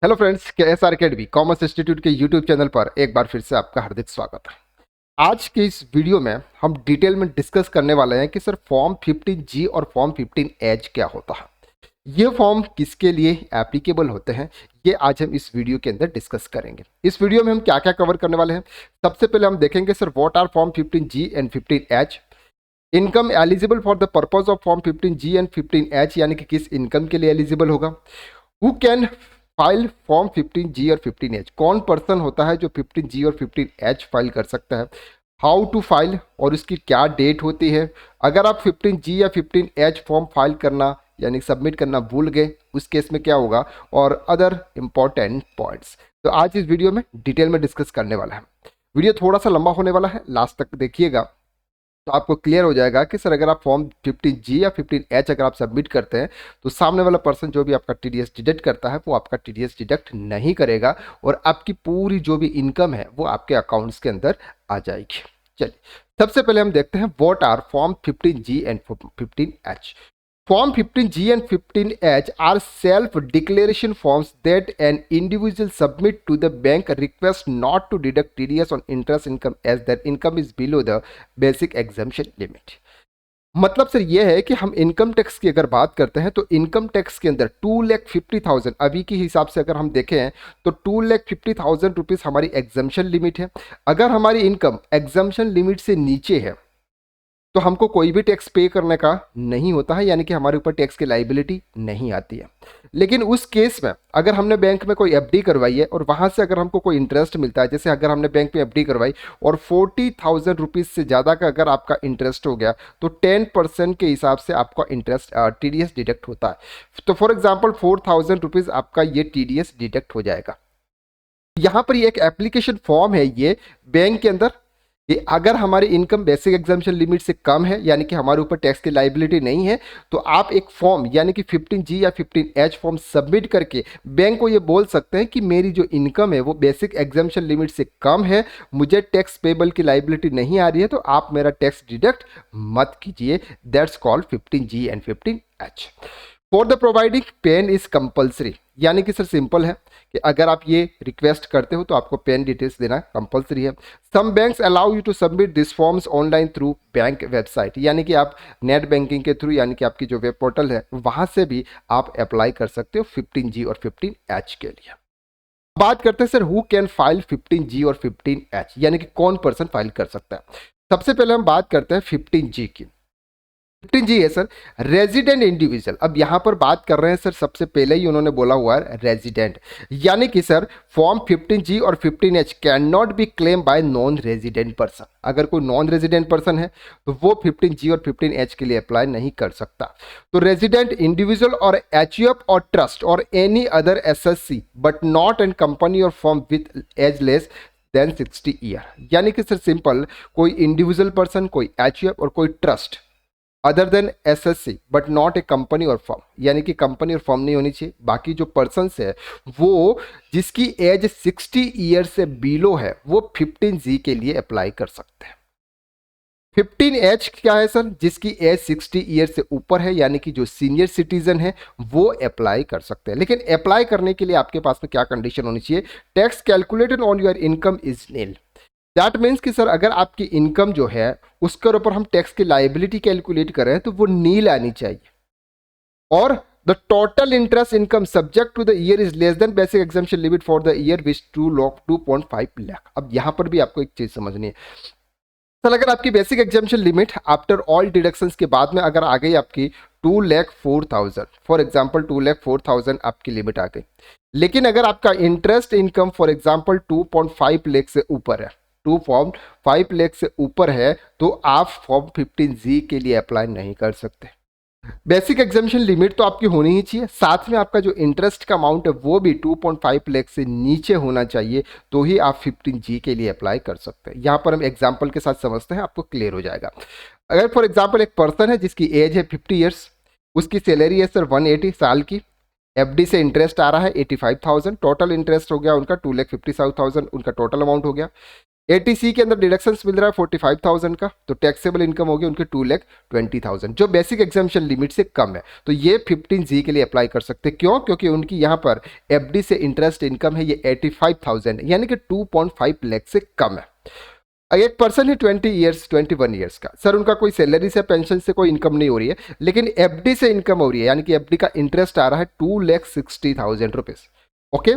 Hello friends, KSR academy commerce institute के YouTube channel पर एक बार फिर से आपका हार्दिक स्वागत है। आज के इस वीडियो में हम डिटेल में डिस्कस करने वाले हैं कि सर फॉर्म 15G और फॉर्म 15H क्या होता है, ये फॉर्म किसके लिए एप्लीकेबल होते हैं, ये आज हम इस वीडियो के अंदर डिस्कस करेंगे। इस वीडियो में हम क्या क्या कवर करने वाले हैं, सबसे पहले हम देखेंगे sir what are form 15G and 15H, income eligible for the purpose of form 15G and 15H, यानी कि किस इनकम के लिए एलिजिबल होगा, who can file form 15G और 15H, कौन पर्सन होता है जो 15G और 15H फाइल कर सकता है, हाउ टू फाइल और उसकी क्या डेट होती है, अगर आप 15G या 15H फॉर्म फाइल करना यानी सबमिट करना भूल गए उस केस में क्या होगा, और अदर इंपॉर्टेंट पॉइंट्स। तो आज इस वीडियो में डिटेल में डिस्कस करने वाला है। वीडियो थोड़ा सा लंबा होने वाला है, लास्ट तक देखिएगा तो आपको क्लियर हो जाएगा कि सर अगर आप फॉर्म 15G या 15H अगर आप सबमिट करते हैं तो सामने वाला पर्सन जो भी आपका TDS डिडक्ट करता है वो आपका TDS डिडक्ट नहीं करेगा और आपकी पूरी जो भी इनकम है वो आपके अकाउंट्स के अंदर आ जाएगी। चलिए सबसे पहले हम देखते हैं what are form 15G and 15H। Form 15G and 15H are self-declaration forms that an individual submit to the bank request not to deduct TDS on interest income as their income is below the basic exemption limit। मतलब sir ये है कि हम income tax की अगर बात करते हैं तो इनकम टैक्स के अंदर 2,50,000 अभी के हिसाब से अगर हम देखें तो 2,50,000 रुपीज़ हमारी एग्जम्पशन लिमिट है। अगर हमारी इनकम एग्जम्पशन लिमिट से नीचे है तो हमको कोई भी टैक्स पे करने का नहीं होता है, यानी कि हमारे ऊपर टैक्स की लाइबिलिटी नहीं आती है। लेकिन उस केस में अगर हमने बैंक में कोई एफडी करवाई है और वहां से अगर हमको कोई इंटरेस्ट मिलता है, जैसे अगर हमने बैंक में एफडी करवाई और 40,000 रुपीज़ से ज़्यादा का अगर आपका इंटरेस्ट हो गया तो 10% के हिसाब से आपका इंटरेस्ट TDS डिडक्ट होता है। तो फॉर एग्जाम्पल 4,000 रुपीज़ आपका ये TDS डिडक्ट हो जाएगा। यहाँ पर ये एक एप्लीकेशन फॉर्म है ये बैंक के अंदर, कि अगर हमारी इनकम बेसिक एग्जाम्पशन लिमिट से कम है यानी कि हमारे ऊपर टैक्स की लाइबिलिटी नहीं है तो आप एक फॉर्म यानी कि 15G या 15H फॉर्म सबमिट करके बैंक को ये बोल सकते हैं कि मेरी जो इनकम है वो बेसिक एग्जाम्पशन लिमिट से कम है, मुझे टैक्स पेबल की लाइबिलिटी नहीं आ रही है, तो आप मेरा टैक्स डिडक्ट मत कीजिए। That's called 15G and 15H। For the providing PAN is compulsory, यानी कि सर सिंपल है कि अगर आप ये रिक्वेस्ट करते हो तो आपको पेन डिटेल्स देना कंपलसरी है। Some banks allow you to submit this forms online through bank website, यानी कि आप नेट बैंकिंग के थ्रू यानी कि आपकी जो वेब पोर्टल है वहां से भी आप अप्लाई कर सकते हो 15G और 15H के लिए। बात करते हैं sir who can file 15G और 15H, यानी कि कौन पर्सन फाइल कर सकता है। सबसे पहले हम बात करते हैं 15G की। 15G है सर रेजिडेंट इंडिविजुअल। अब यहां पर बात कर रहे हैं सर, सबसे पहले ही उन्होंने बोला हुआ है रेजिडेंट, यानी कि सर फॉर्म 15G और 15H can not be claim bye non resident person. अगर कोई नॉन रेजिडेंट पर्सन है तो वो 15G और 15H के लिए अप्लाई नहीं कर सकता। तो रेजिडेंट इंडिविजुअल और HUF और ट्रस्ट और any other SSC but not an company और form with age less than 60 year, यानी कि सर सिंपल कोई इंडिविजुअल पर्सन, कोई HUF और कोई trust other than SSC but not a company और फर्म, यानी कि कंपनी और फर्म नहीं होनी चाहिए। बाकी जो पर्सन है वो जिसकी एज 60 ईयर से बिलो है वो 15G के लिए अप्लाई कर सकते हैं। 15H क्या है सर, जिसकी एज 60 ईयर से ऊपर है यानी कि जो सीनियर सिटीजन है वो अप्लाई कर सकते हैं। लेकिन अप्लाई करने के लिए आपके पास में क्या कंडीशन होनी चाहिए, tax calculated on your income is nil. That means कि सर अगर आपकी इनकम जो है उसके ऊपर हम टैक्स की लाइबिलिटी कैलकुलेट करें तो वो नील आनी चाहिए, और the total interest income subject to the year is less than basic exemption limit for the year which 2.5 lakh. अब यहां पर भी आपको एक चीज समझनी है सर, अगर आपकी basic exemption limit after all deductions के बाद में अगर आ गई आपकी 2,04,000, फॉर एग्जाम्पल 2,04,000 आपकी लिमिट आ गई, लेकिन अगर आपका interest income for example 2.5 lakh से ऊपर है, 2.5 लाख से ऊपर है, तो आप फॉर्म 15G के लिए अप्लाई नहीं कर सकते। बेसिक एग्जामिशन लिमिट तो आपकी होनी ही चाहिए, साथ में आपका जो इंटरेस्ट का अमाउंट है वो भी 2.5 लाख से नीचे होना चाहिए, तो ही आप 15G के लिए अप्लाई कर सकते हैं। यहाँ पर हम एग्जाम्पल के साथ समझते हैं, आपको क्लियर हो जाएगा। अगर फॉर एग्जाम्पल एक पर्सन है जिसकी एज है 50 ईयर्स, उसकी सैलरी है सर 180 साल की, एफडी से इंटरेस्ट आ रहा है 85,000, टोटल इंटरेस्ट हो गया उनका 2,50,000, उनका टोटल अमाउंट हो गया। एटीसी के अंदर डिडक्शंस मिल रहा है 45,000 का, तो टैक्सेबल इनकम होगी उनके 2,20,000 जो बेसिक एग्जाम्पशन लिमिट से कम है। तो ये 15G के लिए अप्लाई कर सकते हैं। क्यों? क्योंकि उनकी यहाँ पर एफडी से इंटरेस्ट इनकम है ये 85,000 यानी कि 2.5 लाख से कम है। एक पर्सन है 21 ईयर्स का, सर उनका कोई सैलरी से पेंशन से कोई इनकम नहीं हो रही है, लेकिन एफडी से इनकम हो रही है, यानी कि एफडी का इंटरेस्ट आ रहा है 2,60,000 रुपीज। ओके,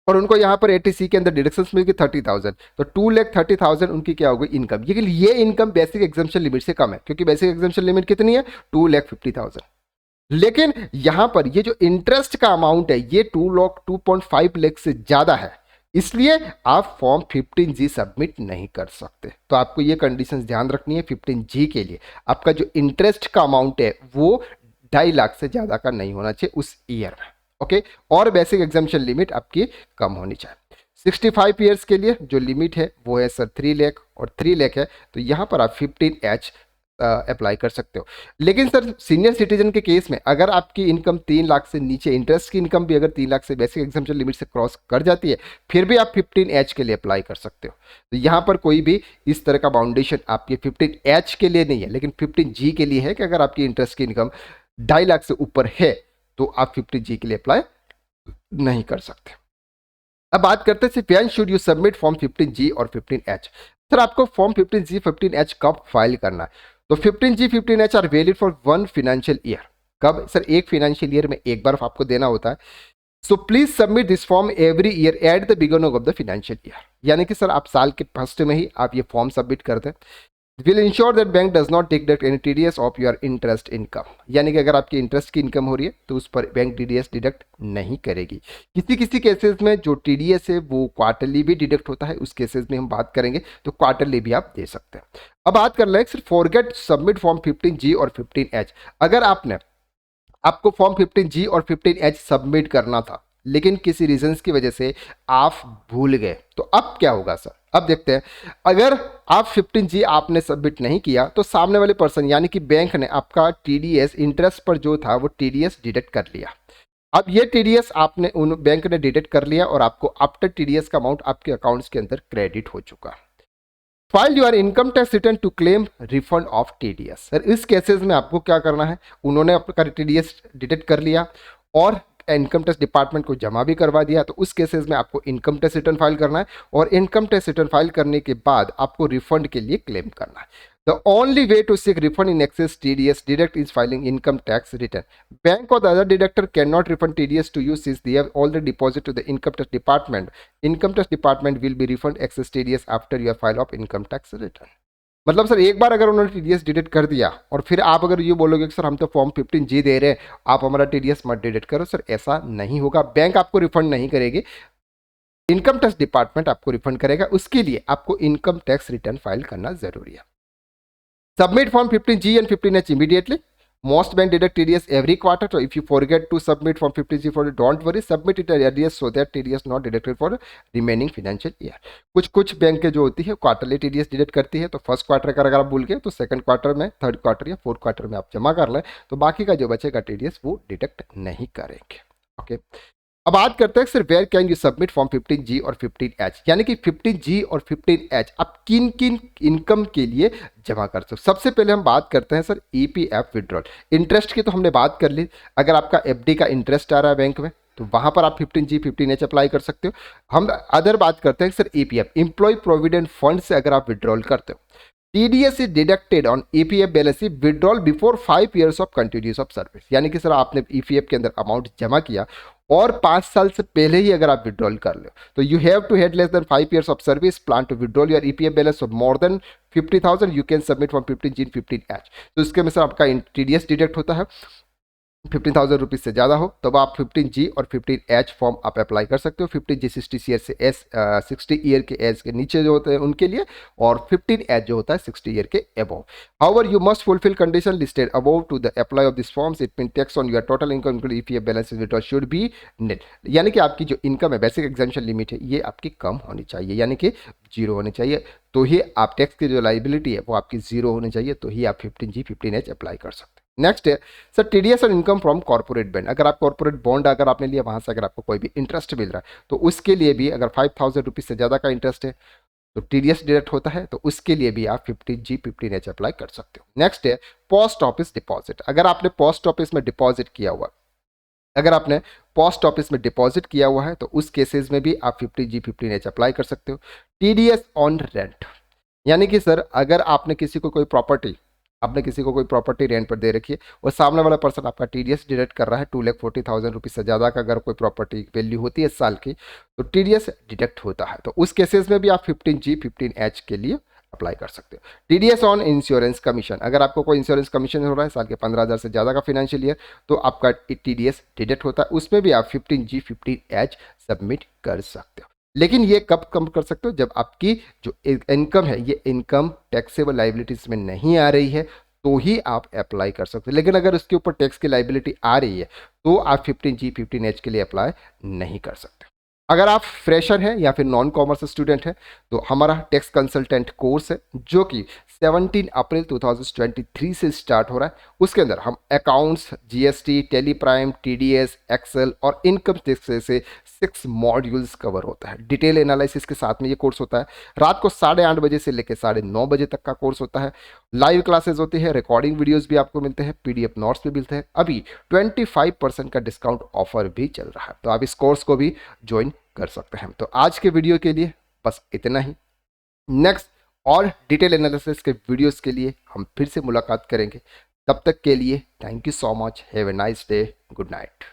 और उनको यहाँ पर एटीसी के अंदर डिडक्शंस मिल गई 30,000, तो 2,30,000 उनकी क्या होगी इनकम। ये इनकम बेसिक एग्जाम्पशन लिमिट से कम है, क्योंकि बेसिक एग्जाम्पशन लिमिट कितनी है 2,50,000। लेकिन यहां पर ये जो इंटरेस्ट का अमाउंट है ये 2.5 लाख से ज्यादा है, इसलिए आप फॉर्म 15G सबमिट नहीं कर सकते। तो आपको ये कंडीशंस ध्यान रखनी है 15G के लिए। आपका जो इंटरेस्ट का अमाउंट है वो 2.5 लाख से ज्यादा का नहीं होना चाहिए उस ईयर में। ओके, और बेसिक एग्जाम्पशन लिमिट आपकी कम होनी चाहिए। 65 ईयर्स के लिए जो लिमिट है वो है सर 3 लाख, और 3 लाख है तो यहां पर आप 15H अप्लाई कर सकते हो। लेकिन सर सीनियर सिटीजन के केस में अगर आपकी इनकम 3 लाख से नीचे, इंटरेस्ट की इनकम भी अगर 3 लाख से बेसिक एग्जाम्पशन लिमिट से क्रॉस कर जाती है, फिर भी आप 15H के लिए अप्लाई कर सकते हो। तो यहाँ पर कोई भी इस तरह का बाउंडेशन आपके 15H के लिए नहीं है, लेकिन 15G के लिए है कि अगर आपकी इंटरेस्ट की इनकम 2.5 लाख से ऊपर है तो आप 15G के लिए अप्लाई नहीं कर सकते। अब बात करते हैं when should you submit form 15G और 15H। सर आपको फॉर्म 15G 15H कब फाइल करना है? तो 15G 15H are valid for 1 financial year. कब? सर एक फाइनेंशियल ईयर में एक बार आपको देना होता है। So please submit this form every year at the beginning of the financial year, यानी कि सर आप साल के फर्स्ट में ही आप ये फॉर्म सबमिट कर दें। Will ensure that bank does not deduct any TDS of your interest income, यानी कि अगर आपकी इंटरेस्ट की इनकम हो रही है तो उस पर बैंक टीडीएस डिडक्ट नहीं करेगी। किसी किसी केसेस में जो टीडीएस है वो क्वार्टरली भी डिडक्ट होता है, उस केसेस में हम बात करेंगे, तो क्वार्टरली भी आप दे सकते हैं। अब बात कर लें सिर्फ फॉरगेट सबमिट फॉर्म 15G और 15H। अगर आपको फॉर्म 15G और 15H सबमिट करना था लेकिन किसी रीजंस की वजह से आप भूल गए, तो अब क्या होगा सर? अब देखते हैं। अगर आप 15G आपने सबमिट नहीं किया तो सामने वाले पर्सन यानी कि बैंक ने आपका टीडीएस इंटरेस्ट पर जो था वो टीडीएस डिडक्ट कर लिया। अब ये टीडीएस आपने उन बैंक ने डिडक्ट कर लिया और आपको आफ्टर टीडीएस का अमाउंट आपके अकाउंट्स के अंदर क्रेडिट हो चुका। File your income tax return to claim refund of TDS. Sir इस केसेस में आपको क्या करना है? उन्होंने आपका टीडीएस डिडक्ट कर लिया और इनकम टैक्स डिपार्टमेंट को जमा भी करवा दिया, तो उस केसेस में आपको इनकम टैक्स रिटर्न फाइल करना है और इनकम टैक्स रिटर्न फाइल करने के बाद आपको रिफंड के लिए क्लेम करना है। The only way to seek refund in excess TDS deduct is filing income tax return. Bank और the other deductor can not refund TDS to you since they have already deposit to the income tax department. Income tax department will be refund excess TDS after your file of income tax return. मतलब sir एक बार अगर उन्होंने TDS deduct कर दिया और फिर आप अगर ये बोलोगे कि सर हम तो फॉर्म 15G दे रहे हैं, आप हमारा टीडीएस मत डिडक्ट करो, सर ऐसा नहीं होगा। बैंक आपको रिफंड नहीं करेगी, इनकम टैक्स डिपार्टमेंट आपको रिफंड करेगा। उसके लिए आपको इनकम टैक्स रिटर्न फाइल करना जरूरी है। Submit form 15G and 15H immediately. Most bank deduct TDS every quarter. So if you forget to submit form 15G for it, don't worry, submit it earlier so that TDS not deducted for remaining financial year. कुछ bank जो होती है quarterly TDS deduct करती है, तो first quarter का अगर आप भूल गए तो सेकंड क्वार्टर में, थर्ड क्वार्टर या फोर्थ क्वार्टर में आप जमा कर लें, तो बाकी का जो बचेगा TDS वो डिडक्ट नहीं करेंगे। ओके, अब बात करते हैं sir where can you submit form 15G और 15H, यानी कि 15G और 15H आप किन किन इनकम के लिए जमा कर सकते हो। सबसे पहले हम बात करते हैं सर EPF विड्रॉल। इंटरेस्ट की तो हमने बात कर ली, अगर आपका FD का इंटरेस्ट आ रहा है बैंक में तो वहां पर आप 15G 15H अप्लाई कर सकते हो। हम अदर बात करते हैं sir EPF employ provident fund से अगर आप विड्रॉल करते हो, TDS is deducted on EPF balance sheet withdrawal before 5 years of continuous of service, यानी कि सर आपने EPF के अंदर अमाउंट जमा किया और 5 साल से पहले ही अगर आप विड्रॉल कर लो तो you have to had less than 5 years of service plan to withdrawal your EPF balance of more than 50,000 you can submit for 15G 15H। तो इसके में सर आपका TDS डिडक्ट होता है 15,000 रुपीज से ज़्यादा हो, तब आप 15G और 15H फॉर्म आप अप्लाई कर सकते हो। 15G 60 ईयर से 60 ईयर के एज के नीचे जो होते हैं उनके लिए, और 15H जो होता है 60 ईयर के above. However you must fulfil condition listed above to the apply of this forms. It mean tax on your total income including EPF balance withdrawal should be net, यानी कि आपकी जो इनकम है basic exemption limit है ये आपकी कम होनी चाहिए, यानी कि जीरो होनी चाहिए, तो ही आप टैक्स की जो लाइबिलिटी है वो आपकी जीरो होनी चाहिए, तो ही आप 15G 15H अप्लाई कर सकते हैं। नेक्स्ट है सर TDS और इनकम फ्रॉम कॉर्पोरेट बॉन्ड। अगर आप कॉर्पोरेट बॉन्ड अगर आपने लिया वहां से अगर आपको कोई भी इंटरेस्ट मिल रहा है तो उसके लिए भी अगर 5,000 रुपीज से ज़्यादा का इंटरेस्ट है तो टीडीएस डिडक्ट होता है, तो उसके लिए भी आप 15G 15H अप्लाई कर सकते हो। नेक्स्ट है पोस्ट ऑफिस डिपॉजिट। अगर आपने पोस्ट ऑफिस में डिपॉजिट किया हुआ अगर आपने पोस्ट ऑफिस में डिपॉजिट किया हुआ है तो उस केसेस में भी आप 50G 15H अप्लाई कर सकते हो। टीडीएस ऑन रेंट, यानी कि सर अगर आपने किसी को कोई प्रॉपर्टी रेंट पर दे रखी है और सामने वाला पर्सन आपका टीडीएस डिडक्ट कर रहा है 2,40,000 रुपीज से ज़्यादा का अगर कोई प्रॉपर्टी वैल्यू होती है साल की, तो टीडीएस डिडक्ट होता है। तो उस केसेस में भी आप 15G 15H के लिए अप्लाई कर सकते हो। टीडीएस ऑन इंश्योरेंस कमीशन, अगर आपको कोई इंश्योरेंस कमीशन हो रहा है साल के 15,000 से ज़्यादा का फाइनेंशियल ईयर, तो आपका टीडीएस डिडक्ट होता है, उसमें भी आप 15G 15H सबमिट कर सकते हो। लेकिन ये कब कम कर सकते हो, जब आपकी जो इनकम है ये इनकम टैक्सेबल लाइबिलिटीज में नहीं आ रही है, तो ही आप अप्लाई कर सकते हो। लेकिन अगर उसके ऊपर टैक्स की लाइबिलिटी आ रही है तो आप 15G 15H के लिए अप्लाई नहीं कर सकते। अगर आप फ्रेशर हैं या फिर नॉन कॉमर्स स्टूडेंट हैं तो हमारा टैक्स कंसल्टेंट कोर्स है जो कि 17 अप्रैल 2023 से स्टार्ट हो रहा है। उसके अंदर हम accounts, GST, Tally Prime, TDS, Excel और इनकम टैक्स से 6 मॉड्यूल्स कवर होता है। डिटेल एनालिसिस के साथ में ये कोर्स होता है। रात को 8:30 बजे से लेकर 9:30 बजे तक का कोर्स होता है। लाइव क्लासेस होती है, रिकॉर्डिंग वीडियोस भी आपको मिलते हैं, पीडीएफ नोट्स भी मिलते हैं। अभी 25% का डिस्काउंट ऑफर भी चल रहा है, तो आप इस कोर्स को भी ज्वाइन कर सकते हैं। तो आज के वीडियो के लिए बस इतना ही। नेक्स्ट और डिटेल एनालिसिस के वीडियोस के लिए हम फिर से मुलाकात करेंगे। तब तक के लिए thank you so much, have a nice day, good night.